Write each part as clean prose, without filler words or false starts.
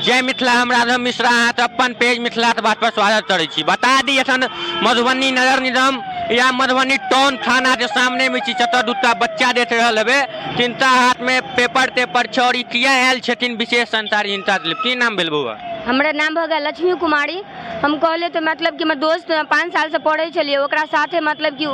जय मिथिला, हम राधव मिश्रा तो अपन पेज मिथिला बात पर स्वागत करे छी। बता दी अखन मधुबनी नगर निगम या मधुबनी टाउन थाना के सामने में चतर दूटा बच्चा देख रहल है, जिनका हाथ में पेपर तेपर छौरी किया आयल छथिन विशेष संचार जिनका की नाम भेल बउआ? हमारा नाम भऽ गेल लक्ष्मी कुमारी। हम कहले तो मतलब कि मैं दोस्त 5 साल से पढ़े छलिए, ओकरा साथे मतलब कि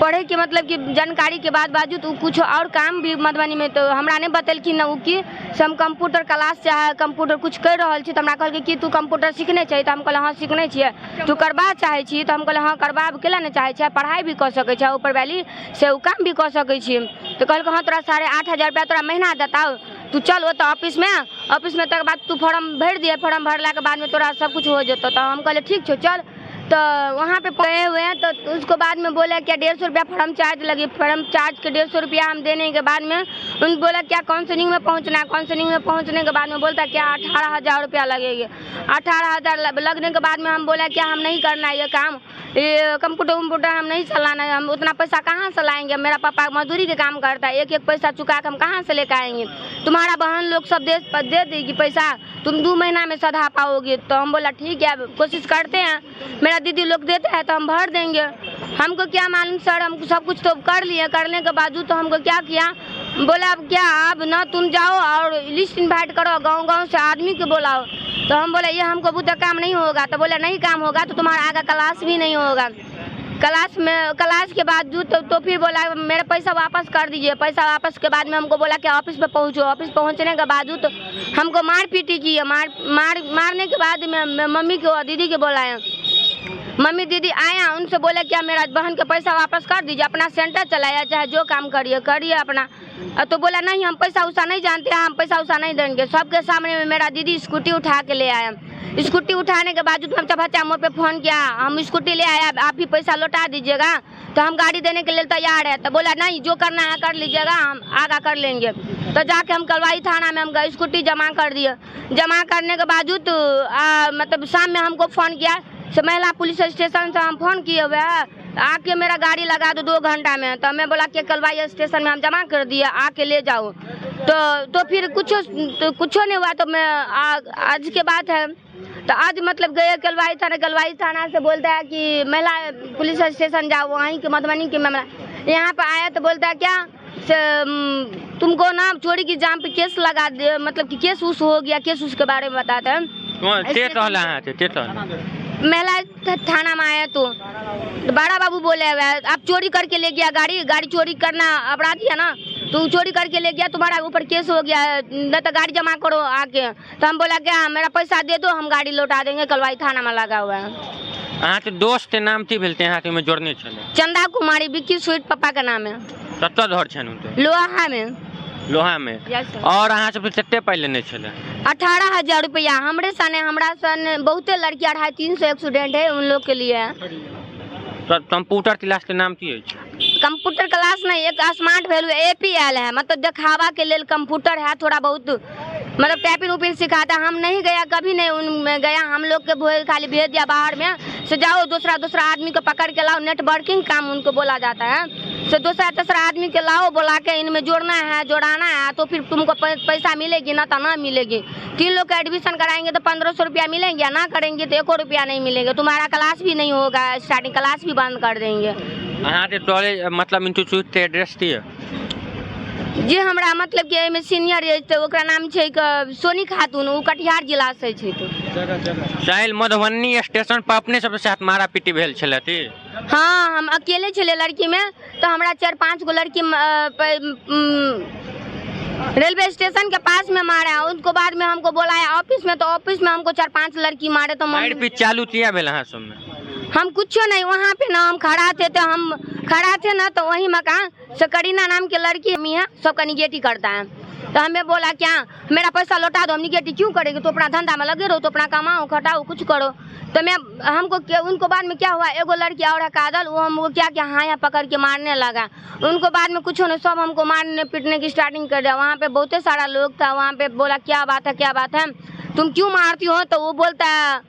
पढ़े के मतलब कि जानकारी के बाद बावजूद कुछ और काम भी मधुबनी में तो हमरा नहीं बतेलखिन उ कि से हम कंप्यूटर क्लास चाहे कंप्यूटर कुछ कर रहल छी। तो हमरा कहल कि तू कंप्यूटर सीखने छै? तो हम कहले हाँ सीखने छिए। तू करबा चाहे छी? तो हम कहले हाँ करबाब केला नहीं चाहे छै, पढ़ाई भी कर सके छै, ऊपर वैली से उ काम भी कर सके छी। तो कहल हाँ तोरा 8,500 रुपया तोरा महीना देताऊ, तू चल वो तो ऑफिस में तक बाद तू फॉर्म भर दिए, फॉर्म भरला के बाद में तोरा सब कुछ हो जतो। तो हम कहले ठीक छो चल। तो वहाँ पे गए हुए हैं, तो उसको बाद में बोला क्या 150 रुपया फॉर्म चार्ज लगी। फॉर्म चार्ज के 150 रुपया हम देने के बाद में उन बोला क्या काउंसलिंग में पहुँचना है। काउंसलिंग में पहुँचने के बाद में बोलता क्या 18,000 रुपया लगेगी। 18,000 लगने के बाद में हम बोला क्या हम नहीं करना है ये काम, ये कंप्यूटर हम नहीं चलाना है, हम उतना पैसा कहाँ से लाएंगे। मेरा पापा मजदूरी के काम करता है, एक पैसा चुका के हम कहाँ से लेकर आएंगे। तुम्हारा बहन लोग सब दे देगी पैसा, तुम 2 महीना में सधा पाओगे। तो हम बोला ठीक है कोशिश करते हैं, मेरा दीदी लोग देते हैं तो हम भर देंगे। हमको क्या मालूम सर, हम सब कुछ तो कर लिए, करने के बावजूद तो हमको क्या किया, बोला अब क्या अब ना तुम जाओ और लिस्ट इन्वाइट करो, गांव से आदमी को बुलाओ। तो हम बोले ये हमको बुद्ध काम नहीं होगा। तो बोले नहीं काम होगा तो तुम्हारा आगे क्लास भी नहीं होगा। क्लास के बाद तो फिर बोला मेरा पैसा वापस कर दीजिए। पैसा वापस के बाद में हमको बोला कि ऑफिस पे पहुँचो। ऑफिस पहुँचने के बाद तो हमको मार पीटी की है। मारने के बाद में मम्मी को दीदी के बोलाया, मम्मी दीदी आया, उनसे बोले क्या मेरा बहन का पैसा वापस कर दीजिए, अपना सेंटर चलाया चाहे जो काम करिए अपना। तो बोला नहीं हम पैसा उसा नहीं जानते हैं, हम पैसा उसा नहीं देंगे। सबके सामने में मेरा दीदी स्कूटी उठा के ले आया। स्कूटी उठाने के बाद हम चचा मोड़ पे फोन किया, हम स्कूटी ले आया, आप ही पैसा लौटा दीजिएगा। तो हम गाड़ी देने के लिए तैयार है। तो बोला नहीं जो करना है कर लीजिएगा, हम आगा कर लेंगे। तो जाके हम कलवाई थाना में हम गए, स्कूटी जमा कर दिए। जमा करने के बावजूद मतलब शाम में हमको फ़ोन किया से महिला पुलिस स्टेशन से हम फ़ोन किए हुए हैं, आके मेरा गाड़ी लगा दो 2 घंटा में। तो मैं बोला कि कलवाई स्टेशन में हम जमा कर दिए, आके ले जाओ। तो फिर कुछ नहीं हुआ। तो मैं आज के बात है, तो आज मतलब गए कलवाई थाना से बोलता है कि महिला पुलिस स्टेशन जाओ, वहीं के मधुबनी के मामला। यहाँ पर आया तो बोलता है क्या तुमको ना चोरी की जाम पे केस लगा दे, मतलब कि केस उस हो गया, केस उसके बारे में बताते हैं। महिला थाना में आया तो बड़ा बाबू बोले आप चोरी करके ले गया गाड़ी चोरी करना अपराधी है ना, तो चोरी करके ले गया, तुम्हारा ऊपर केस हो गया, न तो गाड़ी जमा करो आके। तो हम बोला क्या मेरा पैसा दे दो, हम गाड़ी लौटा देंगे, कलवाई थाना में लगा हुआ है। अहाँ के दोस्त के नाम की भेलते हैं में जोड़ने चले? चंदा कुमारी, विक्की स्वीट पापा का नाम है। कत घर छन? लोहा में। और अहाँ सब कते पाई लेने चले? 18,000 रुपया। हमरा सन बहुते लड़की 250-300 स्टूडेंट है, उन लोग के लिए है। तो कंप्यूटर क्लास के नाम की है? कंप्यूटर क्लास नहीं, एक स्मार्ट वैल्यू APL है, मतलब दिखावा के लिए कंप्यूटर है, थोड़ा बहुत मतलब टाइपिंग उपिंग सिखाता। हम नहीं गया, कभी नहीं उनमें गया, हम लोग के खाली भेज दिया बाहर में से जाओ दूसरा आदमी को पकड़ के लाओ, नेटवर्किंग काम उनको बोला जाता है। से दूसरा आदमी के लाओ, बोला के इनमें जोड़ना है जोड़ाना है, तो फिर तुमको पैसा मिलेगी ना तो ना मिलेगी। 3 लोग का एडमिशन कराएंगे तो 1500 रुपया मिलेंगे, ना करेंगे तो 1 रुपया नहीं मिलेगा। तुम्हारा क्लास भी नहीं होगा, स्टार्टिंग क्लास भी बंद कर देंगे। कॉलेज मतलब इंस्टीट्यूट के एड्रेस दिए जी हमरा मतलब कि एमे सीनियर है, तो ओकरा नाम छै सोनी खातून, वो कटिहार जिला से छै। तो चाइल मधुबनी स्टेशन पर अपने सबसे साथ मारा पीटी भेल छले थी? हाँ हम अकेले छले लड़की में, तो हमरा 4-5 गो लड़की रेलवे स्टेशन के पास में मारा। उनको बाद में हमको बुलाया ऑफिस में, तो ऑफिस में हमको 4-5 लड़की मारे। तो मारपीट चालू किया भेल अहाँ सब में? हम कुछ नहीं, वहाँ पे ना हम खड़ा थे ना, तो वही मकान से करीना नाम की लड़की है, सबका निगेटिव करता है। तो हमें बोला क्या मेरा पैसा लौटा दो, हम निगेटिव क्यों करेंगे, तो अपना धंधा में लगे रहो, तो अपना कमाओ खटाओ कुछ करो। तो उनको बाद में क्या हुआ, एगो लड़की और है काजल, वो हमको क्या हाँ यहाँ पकड़ के मारने लगा। उनको बाद में कुछ नहीं, सब हमको मारने पीटने की स्टार्टिंग कर दिया। वहाँ पे बहुत सारा लोग था, वहाँ पे बोला क्या बात है तुम क्यों मारती हो? तो वो बोलता है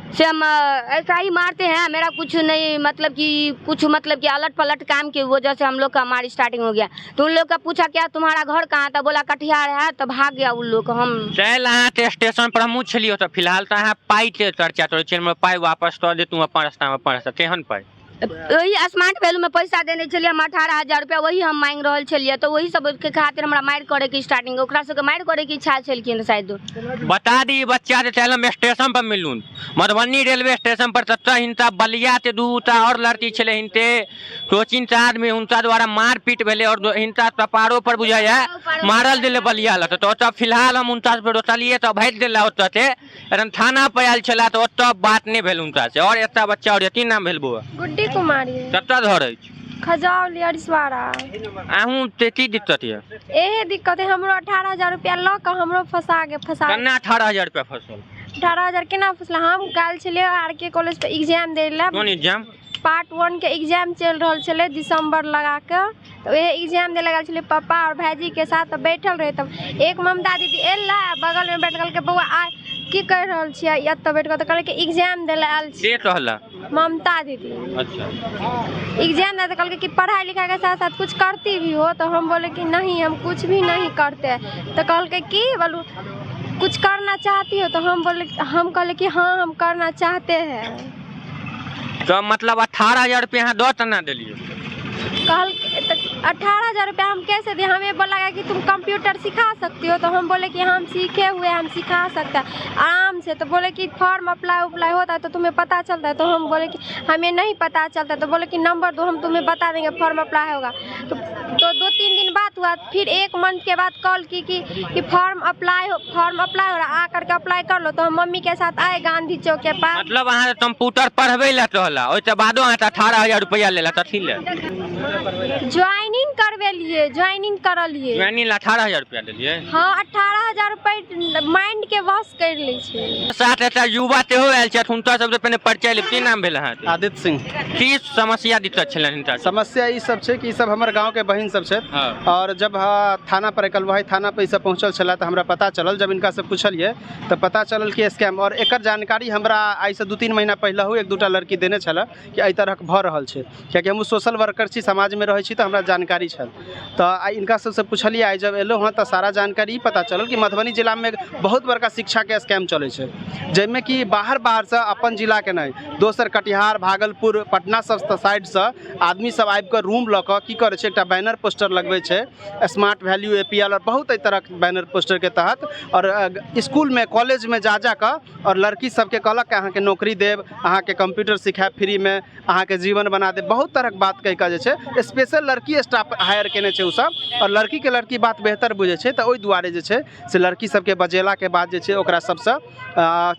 से हम ऐसा ही मारते हैं, मेरा कुछ नहीं मतलब कि अलट पलट काम की वजह से हम लोग का हमारी स्टार्टिंग हो गया। तो उन लोग का पूछा क्या तुम्हारा घर कहाँ था, बोला कटिहार है, तो भाग गया उन लोग को। हम चल अहाँ ते स्टेशन पर हमहूँ छलियो तो फिलहाल तो अहाँ पाई ते चर्चा तो चल पाई वापस तो दे तू अपन रास्ता में अपन रास्ता केहन पाई वही स्मार्ट वैल्यू में पैसा देने चलिए हम 18,000 रुपया वही हम मांग रहे छलिए। तो वही सब के खातिर हमरा मार करे के स्टार्टिंग ओकरा सबके मार करे के इच्छा छलखिन शायद। बता दी बच्चा जे चल हम स्टेशन पर मिलून मधुबनी रेलवे स्टेशन पर तत्ता हिंता बलिया ते दूटा और लड़की छले हिंते कोचिंग चार्ज में उनका द्वारा मारपीट भेले और हिंता कपारों पर बुझाया मारल दिले बलिया ल तो तब फिलहाल हम उनका पे रोतलिए तो भेज देला ओत थे एरन थाना पे आयल छला तो ओत बात नहीं भेल उनका से। और एता बच्चा और यती नाम भेल बुआ गुड्डी कुमारी कत्ता धरै खजाव लियरिसवाड़ा। आहू ते की दिक्कत है? एहे दिक्कत है हमरो 18,000 रुपया ल के हमरो फंसा कन्ना 18,000 रुपया फसल 18,000 केना फसला। हम काल छले आरके कॉलेज पे एग्जाम देला, कौन एग्जाम? पार्ट 1 के एग्जाम चल रहल छले दिसंबर लगा के। तो ये एग्जाम दे लगा छले पापा और भाईजी के साथ बैठल रहे। तब एक ममता दीदी एला बगल में बैठ गल के बउआ आ की कर रहल छियै एत बैठ के तो कहले कि एग्जाम देला आल छी। के कहला? ममता दीदी। अच्छा एग्जाम दे तो कहले कि पढ़ाई लिखाई के साथ साथ कुछ करती भी हो। तो हम बोले कि नहीं हम कुछ भी नहीं करते। तो कहले कि बोलू कुछ करना चाहती हो? तो हम कहले कि हाँ हम करना चाहते हैं। तो मतलब 18,000 रुपया यहाँ दो तना दिलिए? कहल 18,000 रुपया हम कैसे दिए? हमें बोला कि तुम कंप्यूटर सिखा सकती हो। तो हम बोले कि हम सीखे हुए हम सिखा सकते हैं आराम से। तो बोले कि फॉर्म अप्लाई होता है तो तुम्हें पता चलता है। तो हम बोले कि हमें नहीं पता चलता। तो बोले कि नंबर दो हम तुम्हें बता देंगे फॉर्म अप्लाई होगा। तो 2-3 दिन बाद हुआ। फिर 1 मंथ के बाद कॉल की कि फॉर्म अप्लाई हो रहा आकर के अप्लाई कर लो। तो हम मम्मी के साथ आए गांधी चौक के पास। मतलब अहाँ कंप्यूटर पढ़बे ला रहला ओइसे बादो अहाँ 18,000 रुपया लेला कथी ले? ज्वाइनिंग करवे लिए ज्वाइनिंग करलिए। ज्वाइनिंग ला 18,000 रुपया देलिए? हाँ 18,000 रुपया माइंड के वॉश कर लै छै। साथ एटा युवा ते हो आयल छै हुनका सबसे पहले परिचय ले की नाम भेल अहाँ? आदित्य सिंह। की समस्या दिक्कत छलन हिनका? समस्या ई सब छै कि ई सब हमर गांव के बहिन सब छै। और जब थाना पर कलवाही थाना पे ई सब पहुंचल छला त हमरा पता चलल। जब इनका से पूछलिए तो पता चलल कि स्कैम और एकर जानकारी हमरा आई से 2-3 महीना पहले हो 1-2टा लड़की देने छला कि एहि तरह भ रहल छै। कियाकि हम सोशल वर्कर छी समाज में रहै छी तो हमरा जानकारी छल। तो आई इनका सबसे पूछलिए आई जब एलो हाँ तो सारा जानकारी पता चलल कि मधुबनी जिला में बहुत बड़का शिक्षा के स्कैम चले छै जैमे कि बाहर से अपन जिला के नहीं दोसर कटिहार भागलपुर पटना सब साइड से आदमी सब आबि के रूम ल के की करे छै एकटा बैनर पोस्टर लगबे छै स्मार्ट वैल्यू एपीएल और बहुत तरह के बैनर पोस्टर के तहत। और स्कूल में कॉलेज में जा के और लड़की सबके कहलक अहाँ के नौकरी देव अहाँ के कंप्यूटर सिखाए फ्री में अहाँ के जीवन बना दे बहुत तरह के बात कह के जे छै स्पेशल लड़की स्टाफ हायर केने छै उ सब। और लड़की बात बेहतर बुझे छै तो ओहि दुआरे जे छै से लड़की सबके बजेला के बाद जे छै ओकरा सबसे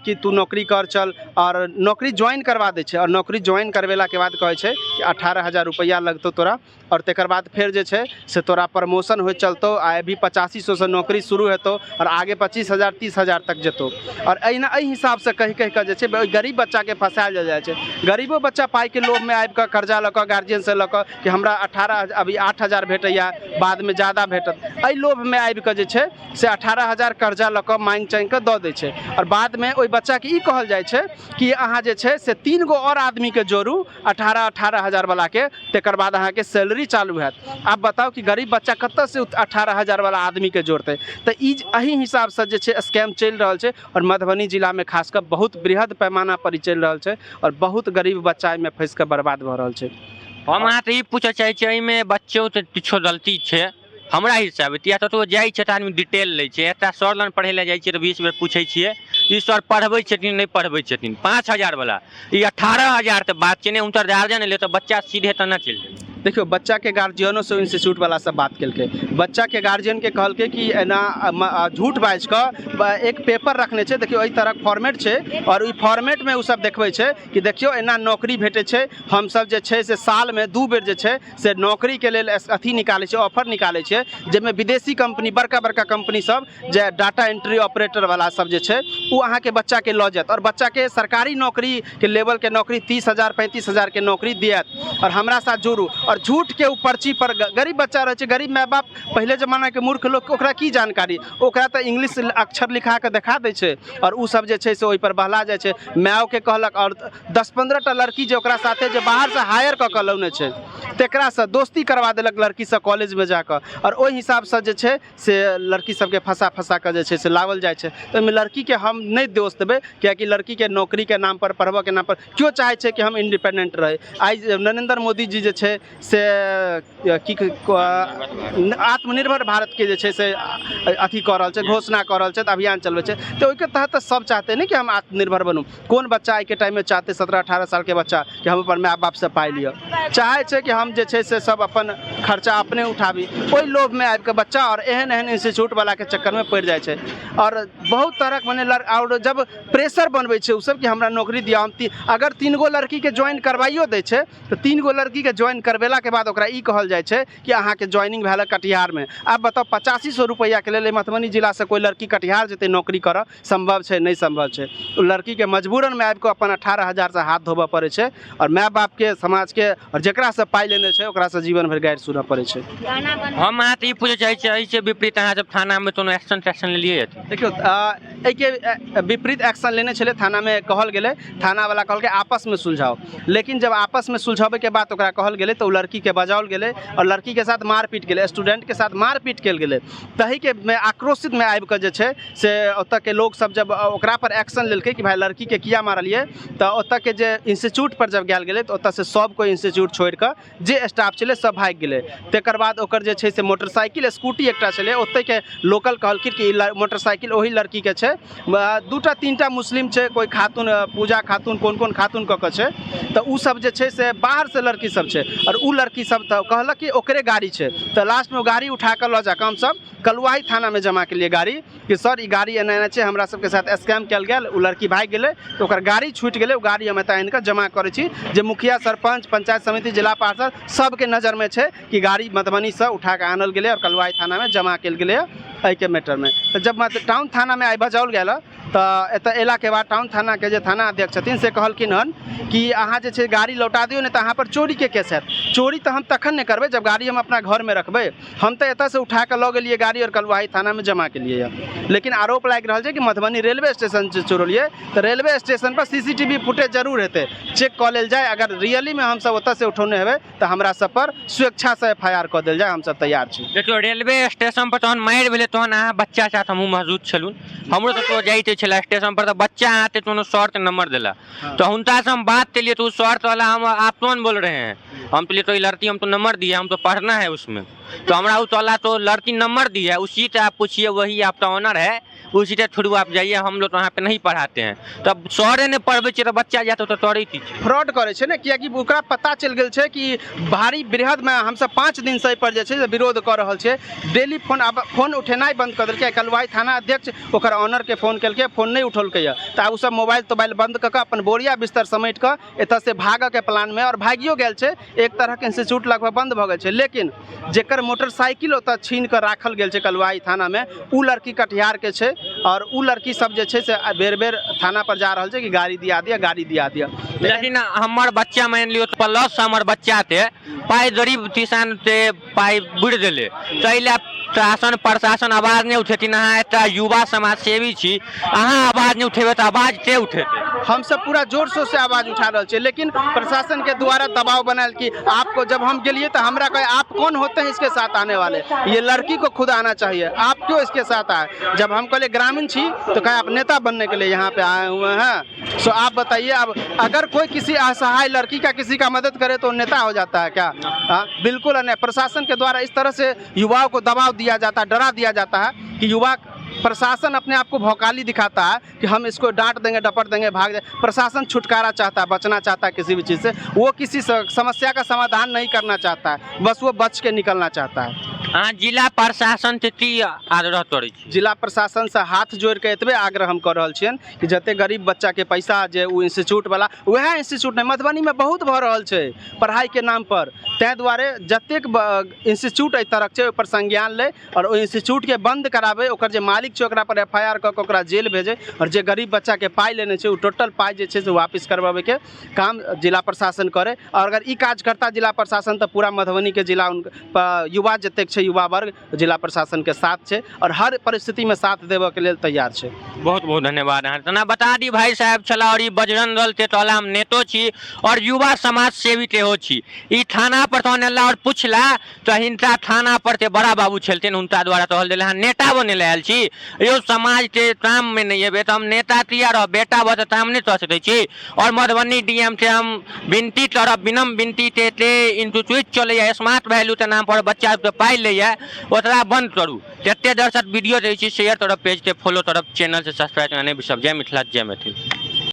कि तू नौकरी कर चल और नौकरी ज्वाइन करवा दे छै। और नौकरी ज्वाइन करवेला के बाद कहे छै कि 18,000 रुपया लगतो तोरा और तेकर बाद फिर जे छै से तोरा प्रमोशन हो चलतो आ भी 8500 से नौकरी शुरू हेतो और आगे 25,000 30,000 तक जेतो। और अहिना एहि हिसाब से कह के जे छै गरीब बच्चा के फंसायल जाय छै। गरीबो बच्चा पाई के लोभ में आबि के कर्जा ल के गार्जियन से ल के कि हमरा 18 अभी 8,000 भेटैया बाद में ज़्यादा भेटत एहि लोभ में आबि के जे छै से 18,000 कर्जा ल के मांग चांग के दऽ दै छै। और बाद में ओहि बच्चा के ई कहल जाय छै कि अहाँ जे छै से 3 गो और आदमी के जोड़ू 18,000 वाला के तेकर बाद अहाँ के सैलरी चालू हैत। आप बताओ कि गरीब बच्चा कतऽ से 18,000 वाला आदमी के जोड़ते? तो एही हिसाब से जे छै स्कैम चल रहा है और मधुबनी जिला में खासकर बहुत बृहद पैमाना पर चल रहा है और बहुत गरीब बच्चा में फंस के बर्बाद भ रहा है। हम अहाँ तो ई पूछे चाहे छी एहिमे बच्चों तो किछो गलती छै हमरा हिसाब या तो जाइ छै त आदमी डिटेल लै छै। एकटा सर लग पढ़ै लए जाइ छियै तऽ 20 बेर पूछै छियै ई सर पढ़बै छथिन नहीं पढ़बै छथिन 5,000 वाला ई 18,000 तो बात छै ने उनकर गार्जियन ले तो बच्चा सीधे तना चल जाए। देखियो बच्चा के गार्जियनों से इंस्टीट्यूट वाला सब बात केलकै बच्चा के गार्जियन के कहलकै कि एना झूठ बाजि के एक पेपर रखने छै देखियो एहि तरह फॉर्मेट छै और ई फॉर्मेट में उ सब देखबै छै कि देखियो एना नौकरी भेटै छै। हम सब जे छै से साल में 2 बेर जे छै से नौकरी के लेल अथी निकालै छै ऑफर निकालै छै जेमे विदेशी कंपनी बड़का कंपनी सब जे डाटा एंट्री ऑपरेटर वाला सब जे छै वो अहाँ के बच्चा के लऽ जायत और बच्चा के सरकारी नौकरी के लेवल के नौकरी 30,000 35,000 के नौकरी दियत और हमरा साथ जोड़ू और झूठ के पर्ची पर गरीब बच्चा रहे, गरीब माय बाप पहले जमाना के मूर्ख लोग ओकरा की जानकारी, ओकरा तो इंग्लिश अक्षर लिखा के देखा दै छै और उ सब जे छै से ओहि पर बहला जाइ छै। माओ के कहलक और 10-15 टा लड़की जे ओकरा साथे जे बाहर से हायर क के लौने छै तेकरा से दोस्ती करवा देलक लड़की सब कॉलेज में जाकर और ओहि हिसाब से जे छै से लड़की सबके फंसा के जे छै से लावल जाइ छै। तो ओहिमे लड़की के हम नहीं दोष देबै कियाकि लड़की के नौकरी के नाम पर पढ़बऽ के नाम पर क्यों चाहे छै कि हम इंडिपेंडेंट रहे। आइ नरेंद्र मोदी जी जे छै से की आत्मनिर्भर भारत के जे छै से अथी कऽ रहल छै, घोषणा कऽ रहल छै, अभियान चलबै छै। तो ओहिके तहत सब चाहते नहीं कि हम आत्मनिर्भर बनू। कौन बच्चा आइ के टाइम में चाहते 17-18 साल के बच्चा कि हम अपन माय बाप से पाइ लिअ, चाहे छै कि हम जे छै से सब अपन खर्चा अपने उठाबी। ओहि लोभ में आबि के बच्चा और एहन एहन इंस्टीट्यूट वाला के चक्कर में पड़ि जाइ छै और बहुत तरह मने और जब प्रेशर बनबै छै उ सब कि हमरा नौकरी दिया। हम अगर 3 गो लड़की के ज्वाइन करवाइयो दै छै तो 3 गो लड़की के ज्वाइन करवेला के बाद ओकरा ई कहल जाइ छै कि अहाँ के ज्वाइनिंग भेल कटिहार में। आब बताओ 8500 रुपैया के लेल मधुबनी जिला से कोई लड़की कटिहार जेते नौकरी करऽ संभव छै? नहीं संभव छै। तो लड़की के मजबूरन में आबि के अपन 18,000 से हाथ धोबऽ पड़े छै और माय बाप के समाज के और जेकरा से पाइ लेने छै ओकरा से जीवन भर गाइड सुनऽ पड़े छै। हम अहाँ ई पूछे चाहे छियै एहिसे विपरीत अहाँ जब थाना में कोनो एक्शन लेलिए? देखियो एहिके विपरीत एक्शन लेने छले थाना में, कहल गेले थाना वाला कहल के आपस में सुलझाओ, लेकिन जब आपस में सुलझावे के बाद ओकरा कहल गेले तो लड़की के बजाओल गेले और लड़की के साथ मारपीट गेले, स्टूडेंट के साथ मारपीट कल गेले। तही के में आक्रोशित में आबि के जे छै से ओतऽ के लोग सब जब ओकरा पर एक्शन लेलकै कि भाई लड़की के किया मारलिए तो ओतऽ के जे इंस्टीट्यूट पर जब गेल गेले तो ओतऽ से सब कोई इंस्टीट्यूट छोड़ के जे स्टाफ छले सब भाग गेले। तेकर बाद ओकर जे छै से मोटरसाइकिल स्कूटी एकटा छले ओतऽ के लोकल कहलखिन कि मोटरसाइकिल ओही लड़की के छै। 2-3 मुस्लिम छै, कोई खातून पूजा खातून कोन खातून कऽ के छै, तो उ सब जे छै से बाहर से लड़की सब छै और उ लड़की सब तो कहलक कि ओकरे गाड़ी छै। तो लास्ट में गाड़ी उठा कर लऽ जाकर हम सब कलुआही थाना में जमा के लिए गाड़ी कि सर ई गाड़ी एना एना छै, हमरा सबके साथ स्कैम कल गेल। उ लड़की भाग गेलै तो ओकर गाड़ी छूटि गेलै, उ गाड़ी हम एतऽ आनि कऽ जमा करै छी जे मुखिया सरपंच पंचायत समिति जिला पार्षद सबके नजर में छै कि गाड़ी मधुबनी से उठा के आनल गेलै और कलुआही थाना में जमा कल गेलै एहि के मैटर में। तो जब टाउन थाना में आई बजाओल गेल तो एतऽ एला के बाद टाउन थाना के जे थाना अध्यक्ष छथिन से कहलखिन हन कि अहाँ जे छै गाड़ी लौटा दियौ नहीं तो अहाँ पर चोरी के केस हैत। चोरी तो हम तखन नहीं करबै जब गाड़ी हम अपना घर में रखबै। हम तो एतऽ से उठा के लऽ गेलिए गाड़ी और कलुआही थाना में जमा केलिए। लेकिन आरोप लागि रहल छै कि मधुबनी रेलवे स्टेशन से चोरलिए। तो रेलवे स्टेशन पर CCTV फुटेज जरूर हेतै, चेक कऽ लेल जाए। अगर रियली में हम सब ओतऽ से उठौने हेबै तो हमरा सब पर स्वेच्छा से FIR कऽ देल जाए, हम सब तैयार छी। देखियो रेलवे स्टेशन पर तहन मारि भेलै तहन अहाँ बच्चा साथ हमहूँ मौजूद छलहुँ, हमरो तो जाइते छलै स्टेशन पर। तो बच्चा आते तो शॉर्ट नंबर दिला तो हुनका से हम बात के लिए तो शॉर्ट वाला हम आप कौन बोल रहे हैं, हम तो तो लड़की हम तो नंबर दिया, हम तो पढ़ना है उसमें। तो हमारा उस वाला तो लड़की नंबर दी है, उसी से आप पूछिए, वही आपका ऑनर है, उसी के थ्रू आप जाइए, हम लोग तो वहाँ पे नहीं पढ़ाते हैं। तब सौरे ने पढ़बे तो बच्चा जाते तो तोड़ी थी फ्रॉड करे छै ने, कियाकि ओकरा पता चल गेल छै कि भारी बृहद में हम सब 5 दिन से पर जे छै विरोध कर रहल छै। डेली फोन उठेनाइ बंद कर देलकै। कलुआही थाना अध्यक्ष ओकर ऑनर के फोन केलकै, फोन नहीं उठौलकै तो उ सब मोबाइल बंद कऽ के अपन बोरिया बिस्तर समेट के एतऽ से भागऽ के प्लान में और भागियो गेल छै। एक तरह के इंस्टीट्यूट लगभग बंद भऽ गेल छै, लेकिन जेकर मोटरसाइकिल ओतऽ छीन के राखल गेल छै कलुआही थाना में उ लड़की कटिहार के छै और उ लड़की सब जे छै से बेर बेर थाना पर जा रहल छै कि गाड़ी दिया दिया, गाड़ी दिया दिया। लेकिन हमर बच्चा मान लियो प्लस हमर बच्चा थे पाई गरीब किसान से पाई बुढ़ दिले तैले शासन प्रशासन आवाज नहीं उठेथिन। अहाँ एकटा युवा समाज सेवी छी, अहाँ आवाज नहीं उठेबे तो आवाज के उठेते? हम सब पूरा जोर शोर से आवाज उठा रहे थे, लेकिन प्रशासन के द्वारा दबाव बनाल कि आपको, जब हम गेलिए तो हमरा कहे आप कौन होते हैं इसके साथ आने वाले, ये लड़की को खुद आना चाहिए, आप क्यों इसके साथ आए। जब हम कहले ग्रामीण छी तो कहे आप नेता बनने के लिए यहाँ पे आए हुए हैं। सो आप बताइए, अब अगर कोई किसी असहाय लड़की का किसी का मदद करे तो नेता हो जाता है क्या? बिल्कुल नहीं। प्रशासन के द्वारा इस तरह से युवाओं को दबाव दिया जाता है, डरा दिया जाता है कि युवा, प्रशासन अपने आप को भौकाली दिखाता है कि हम इसको डांट देंगे, डपट देंगे, भाग जाए। प्रशासन छुटकारा चाहता है, बचना चाहता है किसी भी चीज़ से, वो किसी समस्या का समाधान नहीं करना चाहता है, बस वो बच के निकलना चाहता है। हाँ, जिला प्रशासन से की आग्रह करै छी? जिला प्रशासन से हाथ जोड़ के एतबे आग्रह हम कर रहल छियन कि जते गरीब बच्चा के पैसा जे उ इंस्टीट्यूट वाला, वह इंस्टीट्यूट नहीं, मधुबनी में बहुत भऽ रहल छै पढ़ाई के नाम पर। तै दुआरे जतेक इंस्टीट्यूट एहि तरहक छै ओहिपर संज्ञान ले और ओहि इंस्टीट्यूटके बंद कराबे, ओकर जे मालिक छै ओकरा पर FIR कऽ के ओकरा जेल भेजे और जे गरीब बच्चाके पाइ लेने छै ओ टोटल पाइ जे छै से वापस करबाबैके काम जिला प्रशासन करे। और अगर ई काज करता जिला प्रशासन तो पूरा मधुबनी के जिला युवा जतेक छै युवा वर्ग जिला प्रशासन के साथ छै और हर परिस्थिति में साथ देबऽ के लेल तैयार छै। बहुत बहुत धन्यवाद। तना बता दी भाई साहब छला और बजरंग दल तेतला हम नेतो छी और युवा समाज सेवी तेहो छी। ई थाना पर तो नेला और पुछला तो हिनका थाना पर ते बड़ा बाबू छलथिन हुनका द्वारा तो हल देले हां नेता बने लायल छी। यो समाज के काम में नहीं है तो हम नेता तिया रह बेटा बत काम नहीं तो सकै छी। और मधुबनी डीएम से हम विनती करब विनम्र विनती ते इंस्टीट्यूट चले स्मार्ट वैल्यू के नाम पर बच्चा के पाइ ले ओकरा बंद करू। जते दर्शक वीडियो देखै छी शेयर तरफ पेज के फॉलो तरफ चैनल से सब्सक्राइब करने भी सब। जय मिथिला जय मैथिल।